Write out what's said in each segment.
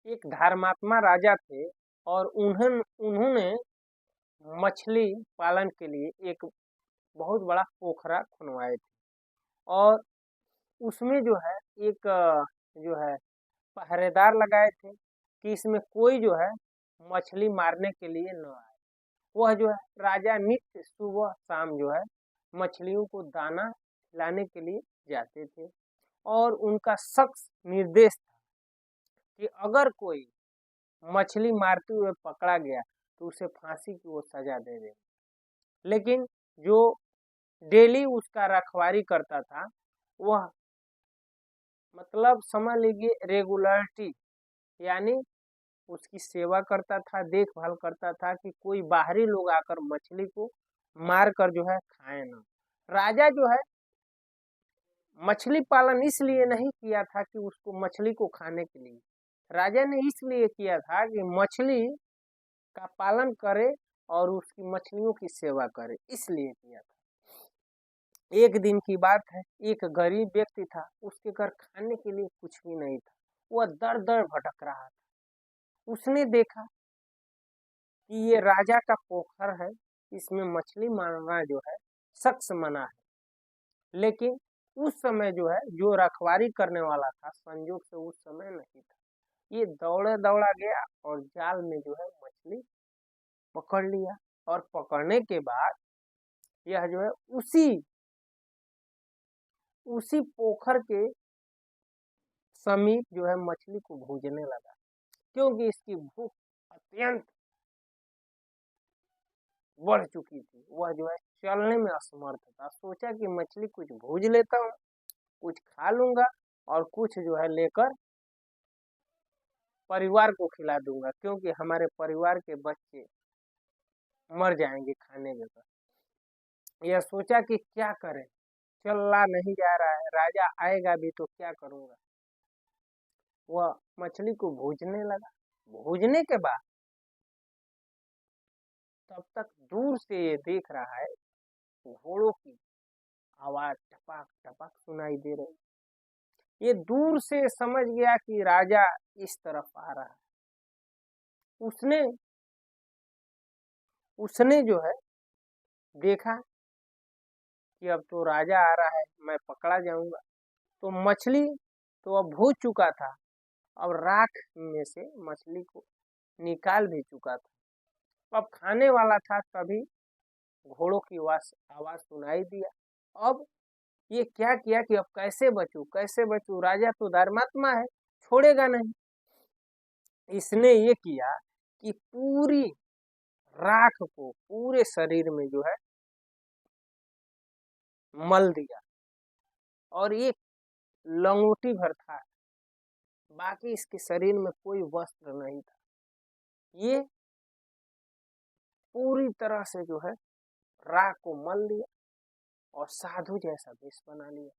एक धर्मात्मा राजा थे और उन्होंने मछली पालन के लिए एक बहुत बड़ा पोखरा खुनवाए थे और उसमें जो है एक जो है पहरेदार लगाए थे कि इसमें कोई जो है मछली मारने के लिए न आए। वह जो है राजा नित्य सुबह शाम जो है मछलियों को दाना खिलाने के लिए जाते थे और उनका सख्त निर्देश था कि अगर कोई मछली मारते हुए पकड़ा गया तो उसे फांसी की वो सजा दे दे। लेकिन जो डेली उसका रखवारी करता था वह मतलब समझ लीजिए रेगुलरिटी, यानी उसकी सेवा करता था, देखभाल करता था कि कोई बाहरी लोग आकर मछली को मार कर जो है खाए ना। राजा जो है मछली पालन इसलिए नहीं किया था कि उसको मछली को खाने के लिए, राजा ने इसलिए किया था कि मछली का पालन करे और उसकी मछलियों की सेवा करे, इसलिए किया था। एक दिन की बात है, एक गरीब व्यक्ति था, उसके घर खाने के लिए कुछ भी नहीं था, वह दर दर भटक रहा था। उसने देखा कि ये राजा का पोखर है, इसमें मछली मारना जो है सख्त मना है। लेकिन उस समय जो है जो रखवारी करने वाला था संजोग से उस समय नहीं था। ये दौड़ा दौड़ा गया और जाल में जो है मछली पकड़ लिया और पकड़ने के बाद यह जो है उसी पोखर के समीप जो है मछली को भूनने लगा, क्योंकि इसकी भूख अत्यंत बढ़ चुकी थी। वह जो है चलने में असमर्थ था। सोचा कि मछली कुछ भून लेता हूँ, कुछ खा लूंगा और कुछ जो है लेकर परिवार को खिला दूंगा, क्योंकि हमारे परिवार के बच्चे मर जाएंगे खाने के बाद। यह सोचा कि क्या करें, चला नहीं जा रहा है, राजा आएगा भी तो क्या करूंगा। वह मछली को भूनने लगा। भूनने के बाद तब तक दूर से ये देख रहा है घोड़ों की आवाज टपक टपक सुनाई दे रही। ये दूर से समझ गया कि राजा इस तरफ आ रहा है। उसने जो है देखा कि अब तो राजा आ रहा है, मैं पकड़ा जाऊंगा। तो मछली तो अब भून चुका था, अब राख में से मछली को निकाल भी चुका था, अब खाने वाला था। तभी घोड़ों की आवाज सुनाई दिया। अब ये क्या किया कि अब कैसे बचूं, कैसे बचूं, राजा तो धर्मात्मा है, छोड़ेगा नहीं। इसने ये किया कि पूरी राख को पूरे शरीर में जो है मल दिया और एक लंगोटी भर था, बाकी इसके शरीर में कोई वस्त्र नहीं था। ये पूरी तरह से जो है राख को मल लिया और साधु जैसा वेश बना लिया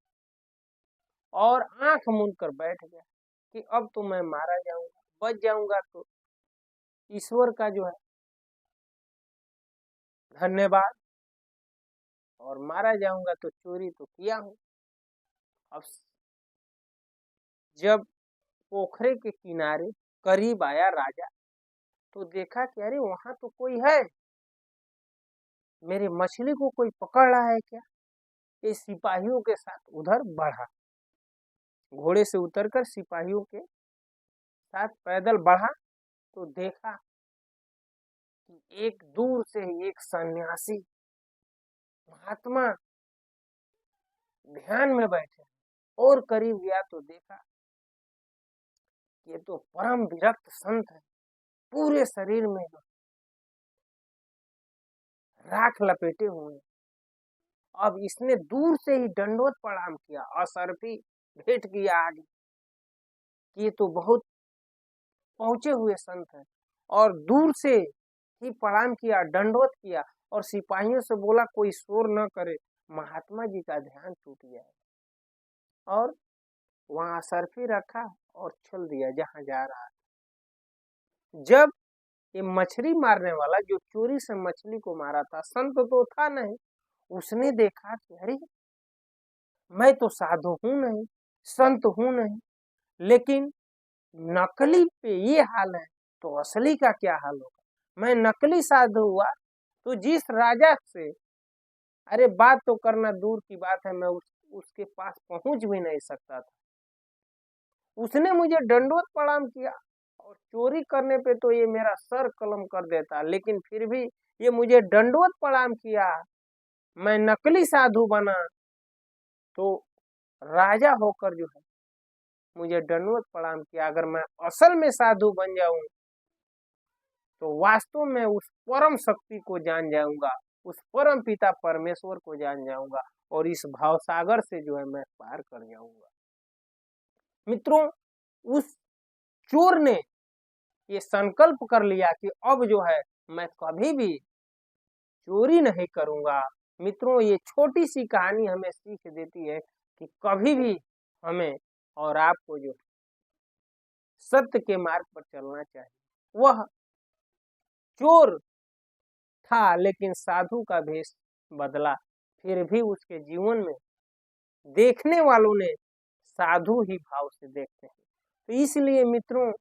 और आंख मूंद कर बैठ गया कि अब तो मैं मारा जाऊंगा, बच जाऊंगा तो ईश्वर का जो है धन्यवाद, और मारा जाऊंगा तो चोरी तो किया हूं। अब जब पोखरे के किनारे करीब आया राजा तो देखा कि अरे वहां तो कोई है, मेरी मछली को कोई पकड़ रहा है क्या। ये सिपाहियों के साथ उधर बढ़ा, घोड़े से उतरकर सिपाहियों के साथ पैदल बढ़ा तो देखा कि एक दूर से एक सन्यासी महात्मा ध्यान में बैठे और करीब गया तो देखा ये तो परम विरक्त संत है, पूरे शरीर में जो राख लपेटे हुए। अब इसने दूर से ही दंडवत प्रणाम किया, असरफी भेंट किया आगे कि ये तो बहुत पहुंचे हुए संत है, और दूर से ही प्रणाम किया, दंडवत किया और सिपाहियों से बोला कोई शोर न करे, महात्मा जी का ध्यान टूट गया है। और वहां असरफी रखा और चल दिया जहां जा रहा है। जब ये मछली मारने वाला जो चोरी से मछली को मारा था, संत तो था नहीं, उसने देखा कि अरे मैं तो साधु हूं नहीं, संत हूं नहीं, लेकिन नकली पे ये हाल है तो असली का क्या हाल होगा। मैं नकली साधु हुआ तो जिस राजा से, अरे बात तो करना दूर की बात है, मैं उसके पास पहुंच भी नहीं सकता था। उसने मुझे दंडवत प्रणाम किया और चोरी करने पे तो ये मेरा सर कलम कर देता, लेकिन फिर भी ये मुझे दंडवत प्रणाम किया। मैं नकली साधु बना तो राजा होकर जो है मुझे दंडवत प्रणाम किया। अगर मैं असल में साधु बन जाऊं तो वास्तव में उस परम शक्ति को जान जाऊंगा, उस परम पिता परमेश्वर को जान जाऊंगा और इस भाव सागर से जो है मैं पार कर जाऊंगा। मित्रों, उस चोर ने ये संकल्प कर लिया कि अब जो है मैं कभी भी चोरी नहीं करूंगा। मित्रों, ये छोटी सी कहानी हमें सीख देती है कि कभी भी हमें और आपको जो सत्य के मार्ग पर चलना चाहिए। वह चोर था लेकिन साधु का भेष बदला, फिर भी उसके जीवन में देखने वालों ने साधु ही भाव से देखते हैं। तो इसलिए मित्रों,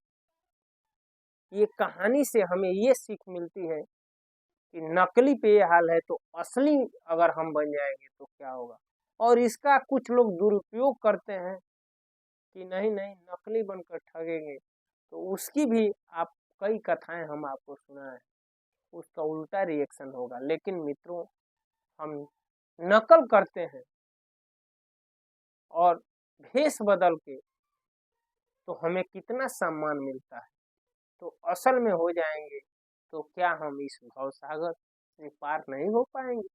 ये कहानी से हमें ये सीख मिलती है कि नकली पे ये हाल है तो असली अगर हम बन जाएंगे तो क्या होगा। और इसका कुछ लोग दुरुपयोग करते हैं कि नहीं नहीं नकली बनकर ठगेंगे, तो उसकी भी आप कई कथाएं हम आपको सुना है, उसका उल्टा रिएक्शन होगा। लेकिन मित्रों, हम नकल करते हैं और भेष बदल के तो हमें कितना सम्मान मिलता है, तो असल में हो जाएंगे तो क्या हम इस भव सागर से पार नहीं हो पाएंगे?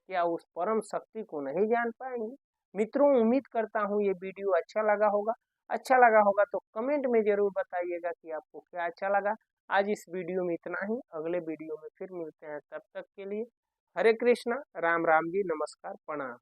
क्या उस परम शक्ति को नहीं जान पाएंगे? मित्रों, उम्मीद करता हूँ ये वीडियो अच्छा लगा होगा। अच्छा लगा होगा तो कमेंट में जरूर बताइएगा कि आपको क्या अच्छा लगा। आज इस वीडियो में इतना ही, अगले वीडियो में फिर मिलते हैं। तब तक के लिए हरे कृष्णा, राम राम जी, नमस्कार, प्रणाम।